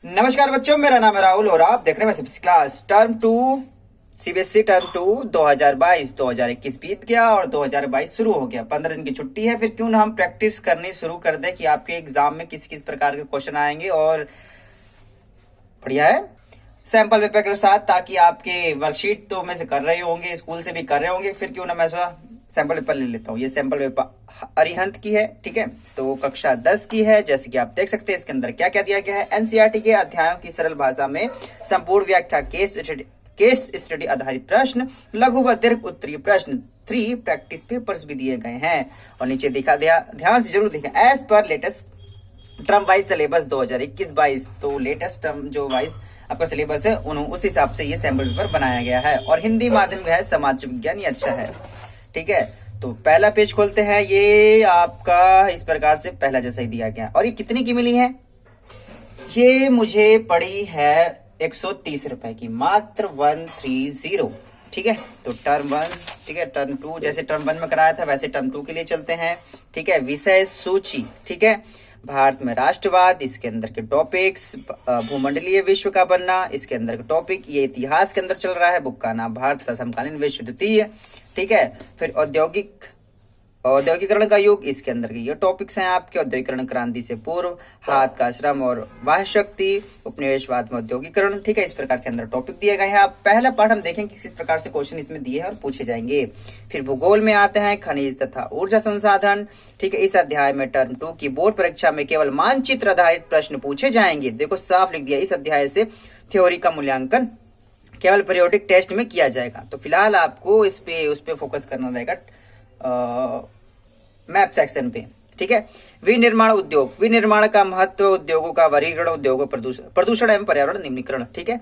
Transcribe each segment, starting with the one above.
नमस्कार बच्चों, मेरा नाम है राहुल और आप देख रहे हैं six class term two CBSE term two 2022-2021 बीत गया और 2022 शुरू हो गया। 15 दिन की छुट्टी है, फिर क्यों ना हम प्रैक्टिस करनी शुरू कर दें कि आपके एग्जाम में किस किस प्रकार के क्वेश्चन आएंगे। और बढ़िया है सैंपल पेपर के साथ, ताकि आपके वर्कशीट तो में से कर रहे होंगे, स्कूल से भी कर रहे होंगे, फिर क्यों ना मैं सैंपल पेपर ले लेता हूँ। ये सैंपल पेपर अरिहंत की है, ठीक है, तो कक्षा 10 की है। जैसे कि आप देख सकते हैं इसके अंदर क्या क्या दिया गया है। एनसीईआरटी के अध्यायों की सरल भाषा में संपूर्ण व्याख्या, केस स्टडी आधारित प्रश्न, लघु व दीर्घ उत्तरीय प्रश्न, 3 प्रैक्टिस पेपर्स भी दिए गए हैं। और नीचे दिखा दिया, ध्यान से जरूर देखें, as per latest term wise syllabus 2021-22, तो लेटेस्ट टर्म जो वाइज आपका सिलेबस है उस हिसाब से ये सैंपल पेपर बनाया गया है। और हिंदी माध्यम का है, समाज विज्ञान, ये अच्छा है, ठीक है। तो पहला पेज खोलते हैं, ये आपका इस प्रकार से पहला जैसा ही दिया गया। और ये कितने की मिली है? ये मुझे पड़ी है 130 रुपए की, मात्र 130, ठीक है। तो टर्म 1, ठीक है, टर्म 2 जैसे टर्म 1 में कराया था वैसे टर्म 2 के लिए चलते हैं, ठीक है। विषय सूची, ठीक है, भारत में राष्ट्रवाद, इसके अंदर के टॉपिक्स, भूमंडलीय विश्व का बनना, इसके अंदर के टॉपिक, ये इतिहास के अंदर चल रहा है, बुक का नाम भारत तथा समकालीन विश्व द्वितीय, ठीक है। फिर औद्योगिकरण का युग, इसके अंदर के ये टॉपिक्स हैं आपके। औद्योगिकरण क्रांति से पूर्व, हाथ का श्रम और वाह शक्ति, उपनिवेशवाद में औद्योगिकरण, ठीक है। इस प्रकार के अंदर टॉपिक दिए गए हैं। आप पहला पार्ट हम देखेंगे किस प्रकार से क्वेश्चन इसमें दिए हैं और पूछे जाएंगे। फिर भूगोल में आते हैं, खनिज तथा ऊर्जा संसाधन, ठीक है। इस अध्याय में टर्म 2 की बोर्ड परीक्षा में केवल मानचित्र आधारित प्रश्न पूछे जाएंगे। देखो साफ लिख दिया, इस अध्याय से थ्योरी का मूल्यांकन केवल पीरियोडिक टेस्ट में किया जाएगा। तो फिलहाल आपको उस पे फोकस करना रहेगा मैप सेक्शन पे, ठीक है। विनिर्माण उद्योग, विनिर्माण का महत्व, उद्योगों का वर्गीकरण, उद्योगों प्रदूषण एवं पर्यावरण निम्नीकरण, ठीक है।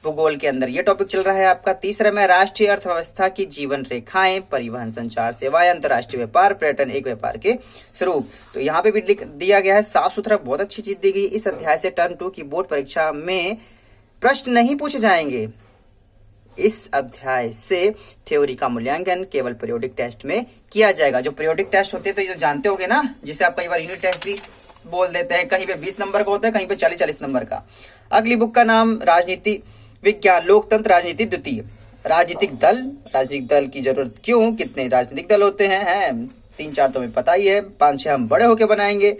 भूगोल के अंदर ये टॉपिक चल रहा है आपका। तीसरे में राष्ट्रीय अर्थव्यवस्था की जीवन रेखाएं, परिवहन संचार सेवाएं, अंतर्राष्ट्रीय व्यापार, पर्यटन, एक व्यापार के स्वरूप। तो यहाँ पे भी दिया गया है साफ सुथरा, बहुत अच्छी चीज दी गई। इस अध्याय से टर्म 2 की बोर्ड परीक्षा में प्रश्न नहीं पूछे जाएंगे। इस अध्याय से थ्योरी का मूल्यांकन केवल पीरियोडिक टेस्ट में किया जाएगा। जो पीरियोडिक टेस्ट होते हैं तो ये तो जानते होंगे ना, जिसे आप कई बार यूनिट टेस्ट भी बोल देते हैं, कहीं पे 20 नंबर का होता है, कहीं पे 40-40 नंबर का। अगली बुक का नाम राजनीति विज्ञान, लोकतंत्र, राजनीति द्वितीय, राजनीतिक दल की जरूरत क्यों, कितने राजनीतिक दल होते हैं 3-4 तो हमें पता ही है, 5-6 हम बड़े होके बनाएंगे।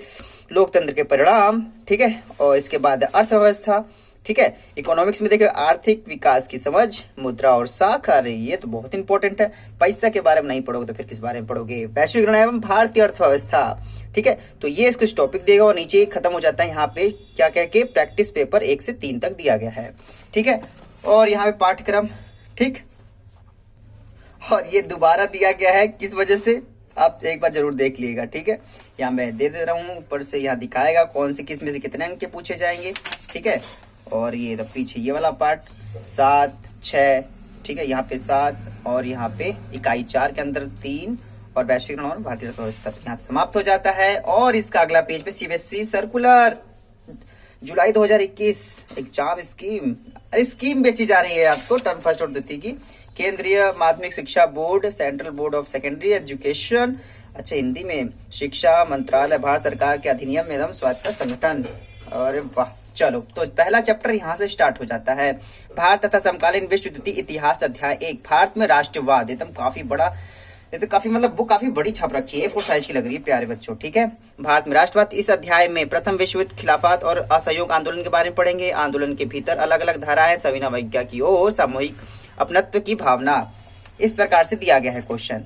लोकतंत्र के परिणाम, ठीक है। और इसके बाद अर्थव्यवस्था, ठीक है। इकोनॉमिक्स में देखिए आर्थिक विकास की समझ, मुद्रा और साख, अरे ये तो बहुत इंपॉर्टेंट है, पैसा के बारे में नहीं पढ़ोगे तो फिर किस बारे में पढ़ोगे। वैश्वीकरण एवं भारतीय अर्थव्यवस्था, ठीक है। तो ये कुछ टॉपिक देगा और नीचे खत्म हो जाता है। यहाँ पे क्या क्या के प्रैक्टिस पेपर 1 से 3 तक दिया गया है, ठीक है। और यहाँ पे पाठ्यक्रम, ठीक, और ये दोबारा दिया गया है, किस वजह से आप एक बार जरूर देख लीजिएगा, ठीक है। यहाँ मैं दे रहा हूँ, ऊपर से यहाँ दिखाएगा कौन से किस में से कितने अंक के पूछे जाएंगे, ठीक है। और ये तो पीछे ये वाला पार्ट 7, 6, ठीक है, यहाँ पे 7 और यहाँ पे इकाई 4 के अंदर 3 और वैश्वीकरण और भारतीय अर्थव्यवस्था यहाँ समाप्त हो जाता है। और इसका अगला पेज पे सीबीएसई सर्कुलर जुलाई 2021 एग्जाम स्कीम, अरे स्कीम बेची जा रही है आपको टर्म फर्स्ट और द्वितीय की। केंद्रीय माध्यमिक शिक्षा board, central board of secondary education, अच्छा हिंदी में, शिक्षा मंत्रालय, भारत सरकार के अधिनियम एवं स्वायत्त संगठन। अरे वाह, चलो तो पहला चैप्टर यहाँ से स्टार्ट हो जाता है। भारत तथा समकालीन विश्व द्वितीय, इतिहास, अध्याय 1, भारत में राष्ट्रवाद, एकदम काफी बड़ा, ये तो काफी मतलब बुक काफी बड़ी छाप रखी है, 4 साइज की लग रही है प्यारे बच्चों, ठीक है। भारत में राष्ट्रवाद, इस अध्याय में प्रथम विश्व युद्ध, खिलाफत और असहयोग आंदोलन के बारे में पढ़ेंगे। आंदोलन के भीतर अलग अलग धाराएं, सविनय अवज्ञा की ओर, सामूहिक अपनत्व की भावना, इस प्रकार से दिया गया है क्वेश्चन।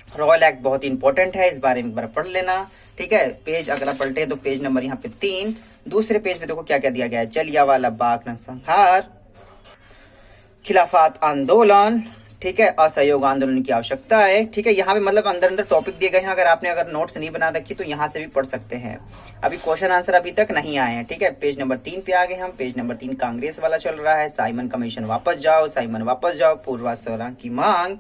रॉयल एक्ट बहुत इंपॉर्टेंट है, इस बारे में एक बार पढ़ लेना, ठीक है। पेज अगला पलटे तो पेज नंबर यहाँ पे 3, दूसरे पेज पे देखो क्या क्या दिया गया है। जलियांवाला बाग नरसंहार, खिलाफत आंदोलन, ठीक है, असहयोग आंदोलन की आवश्यकता है, ठीक है। यहाँ पे मतलब अंदर अंदर टॉपिक दिए गए हैं, अगर नोट्स नहीं बना रखी तो यहाँ से भी पढ़ सकते हैं। अभी क्वेश्चन आंसर अभी तक नहीं आए हैं, ठीक है। पेज नंबर 3 पे आ गए हम। पेज नंबर 3 कांग्रेस वाला चल रहा है, साइमन कमीशन वापस जाओ, साइमन वापस जाओ, पूर्वासोरा की मांग,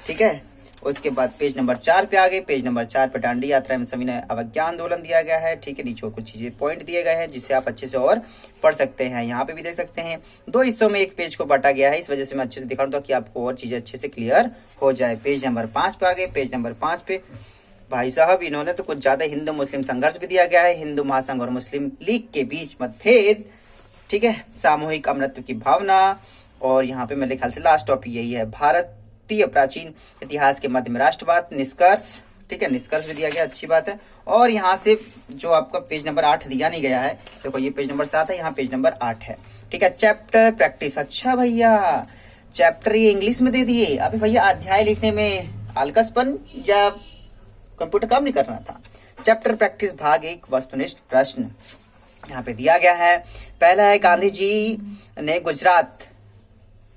ठीक है। उसके बाद पेज नंबर 4 पे आ गए। पेज नंबर 4 पे दांडी यात्रा में सविनय अवज्ञा आंदोलन दिया गया है, ठीक है। नीचे कुछ चीजें पॉइंट दिए गए हैं जिसे आप अच्छे से और पढ़ सकते हैं। यहाँ पे भी देख सकते हैं 2 हिस्सों में एक पेज को बांटा गया है, इस वजह से मैं अच्छे से दिखा दूंगा कि आपको और चीजें अच्छे से क्लियर हो जाए। पेज नंबर 5 पे आ गए। पेज नंबर 5 पे भाई साहब इन्होंने तो कुछ ज्यादा हिंदू मुस्लिम संघर्ष भी दिया गया है, हिंदू महासंघ और मुस्लिम लीग के बीच मतभेद, ठीक है, सामूहिक अमरत्व की भावना। और यहाँ पे मेरे ख्याल से लास्ट टॉपिक यही है, भारतीय प्राचीन इतिहास के मध्य में राष्ट्रवाद, निष्कर्ष। ठीक है, निष्कर्ष भी दिया गया, अच्छी बात है। और यहाँ से जो आपका पेज नंबर 8 दिया नहीं गया है, देखो ये पेज नंबर 7 है, यहाँ पेज नंबर 8 है। ठीक है, चैप्टर प्रैक्टिस। अच्छा भैया, चैप्टर ये इंग्लिश में दे दिए। अभी भैया अध्याय लिखने में आलकसपन या कंप्यूटर काम नहीं करना था। चैप्टर प्रैक्टिस भाग 1, वस्तुनिष्ठ प्रश्न यहाँ पे दिया गया है। पहला है, गांधी जी ने गुजरात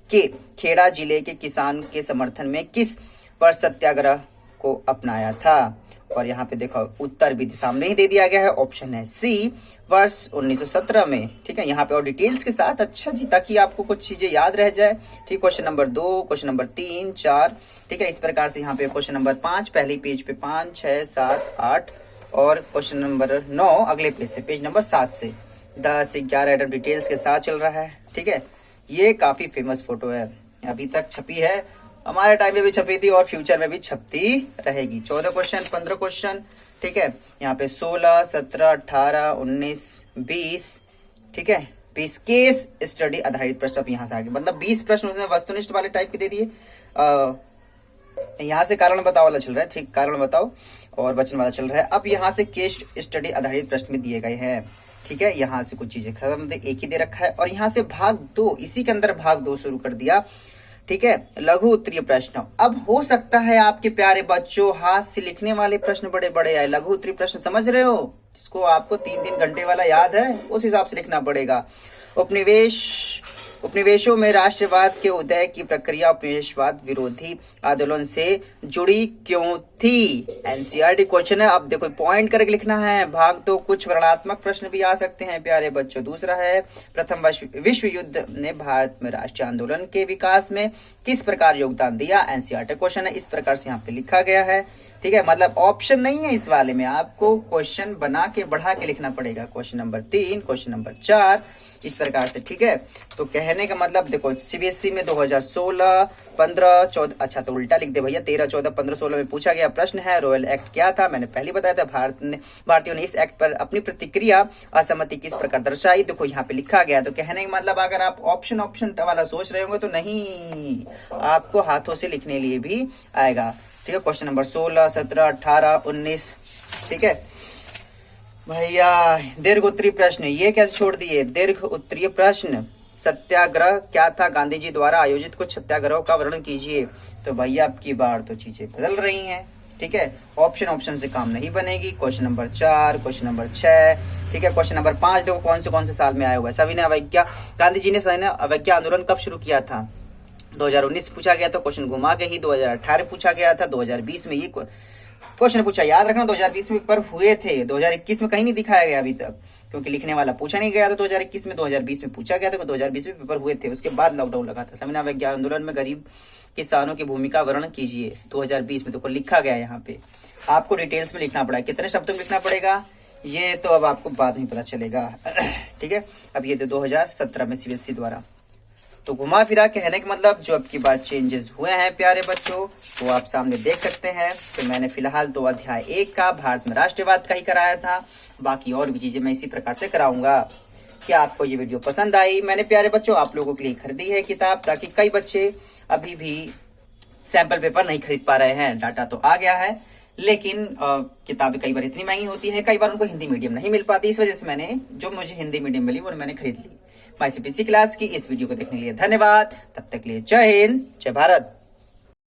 के खेड़ा जिले के किसान के समर्थन में किस वर्ष सत्याग्रह को अपनाया था? और यहाँ पे देखो उत्तर भी सामने ही दे दिया गया है, ऑप्शन है सी, वर्ष 1917 में। ठीक है, यहाँ पे और डिटेल्स के साथ, अच्छा जी, ताकि आपको कुछ चीजें याद रह जाए। ठीक, क्वेश्चन नंबर 2, क्वेश्चन नंबर 3, 4, ठीक है, इस प्रकार से यहाँ पे क्वेश्चन नंबर 5 पहले पेज पे 5, 6, 7, 8 और क्वेश्चन नंबर 9 अगले पेज से, पेज नंबर 7 से 10 से 11 आइटम डिटेल्स के साथ चल रहा है। ठीक है, ये काफी फेमस फोटो है, अभी तक छपी है, हमारे टाइम में भी छपी थी और फ्यूचर में भी छपती रहेगी। 14 क्वेश्चन, 15 क्वेश्चन। ठीक है, यहाँ पे 16, 17, 18, 19, 20। ठीक है, 20 केस स्टडी आधारित प्रश्न यहाँ से आगे, मतलब 20 प्रश्न उसने वस्तुनिष्ठ वाले टाइप के दे दिए। यहाँ से कारण बताओ वाला चल रहा है, ठीक, कारण बताओ और वचन वाला चल रहा है। अब यहाँ से केस स्टडी आधारित प्रश्न में दिए गए हैं। ठीक है, यहाँ से कुछ चीजें खत्म, एक ही दे रखा है। और यहाँ से भाग 2, इसी के अंदर भाग 2 शुरू कर दिया। ठीक है, लघु उत्तरीय प्रश्न। अब हो सकता है आपके प्यारे बच्चों हाथ से लिखने वाले प्रश्न बड़े बड़े आए। लघु उत्तरीय प्रश्न समझ रहे हो, जिसको आपको 3-3 घंटे वाला याद है, उस हिसाब से लिखना पड़ेगा। उपनिवेशों में राष्ट्रवाद के उदय की प्रक्रिया उपनिवेशवाद विरोधी आंदोलन से जुड़ी क्यों थी? एनसीईआरटी क्वेश्चन है। अब देखो पॉइंट करके लिखना है। भाग 2 कुछ वर्णनात्मक प्रश्न भी आ सकते हैं प्यारे बच्चों। दूसरा है, प्रथम विश्व युद्ध ने भारत में राष्ट्रीय आंदोलन के विकास में किस प्रकार योगदान दिया? एनसीईआरटी क्वेश्चन है, इस प्रकार से यहाँ पे लिखा गया है। ठीक है, मतलब ऑप्शन नहीं है इस वाले में, आपको क्वेश्चन बना के बढ़ा के लिखना पड़ेगा। क्वेश्चन नंबर 3, क्वेश्चन नंबर 4, इस प्रकार से। ठीक है, तो कहने का मतलब देखो सीबीएसई में 2016, 15, 14, अच्छा तो उल्टा लिख दे भैया, 13, 14, 15, 16 में पूछा गया प्रश्न है रॉयल एक्ट क्या था? मैंने पहले बताया था, भारतीयों ने इस एक्ट पर अपनी प्रतिक्रिया असहमति किस प्रकार दर्शाई? देखो यहाँ पे लिखा गया। तो कहने का मतलब अगर आप ऑप्शन वाला सोच रहे होंगे तो नहीं, आपको हाथों से लिखने लिए भी आएगा। ठीक है, क्वेश्चन नंबर 16, 17, 18, 19। ठीक है भैया, दीर्घ उत्तरीय प्रश्न ये कैसे छोड़ दिए? दीर्घ उत्तरीय प्रश्न, सत्याग्रह क्या था? गांधी जी द्वारा आयोजित कुछ सत्याग्रहों का वर्णन कीजिए। तो भैया अब की बार तो चीजें बदल रही हैं। ठीक है, ऑप्शन से काम नहीं बनेगी। Question number 4, question number 6। ठीक है, क्वेश्चन नंबर 5 देखो कौन से साल में आया हुआ है। सविनय अवज्ञा, गांधी जी ने सविनय अवज्ञा आंदोलन कब शुरू किया था? 2019 पूछा गया था, क्वेश्चन घुमा के ही 2018 पूछा गया था। 2020 में ये क्वेश्चन पूछा, याद रखना 2020 में पेपर हुए थे, 2021 में कहीं नहीं दिखाया गया अभी तक, क्योंकि लिखने वाला पूछा नहीं गया था 2021 में, 2020 में पूछा गया था, 2020 में पेपर हुए थे, उसके बाद लॉकडाउन लगा था। सविनय अवज्ञा आंदोलन में गरीब किसानों की भूमिका वर्णन कीजिए। 2020 में तो लिखा गया यहाँ पे, आपको डिटेल्स में लिखना पड़ा, कितने शब्दों में लिखना पड़ेगा ये तो अब आपको बाद में पता चलेगा। ठीक है, अब ये तो 2017 में सीबीएसई द्वारा। तो घुमा फिरा कहने का मतलब जो अब की बार चेंजेस हुए हैं प्यारे बच्चों वो आप सामने देख सकते हैं। तो मैंने फिलहाल तो अध्याय 1 का भारत में राष्ट्रवाद का ही कराया था, बाकी और भी चीजें मैं इसी प्रकार से कराऊंगा। क्या आपको ये वीडियो पसंद आई? मैंने प्यारे बच्चों आप लोगों के लिए खरीदी है किताब, ताकि कई बच्चे अभी भी सैंपल पेपर नहीं खरीद पा रहे हैं। डाटा तो आ गया है, लेकिन किताबें कई बार इतनी महंगी होती है, कई बार उनको हिंदी मीडियम नहीं मिल पाती, इस वजह से मैंने जो मुझे हिंदी मीडियम मिली वो मैंने खरीद ली। माई सीबीएसई क्लास की इस वीडियो को देखने के लिए धन्यवाद। तब तक के लिए जय हिंद, जय भारत।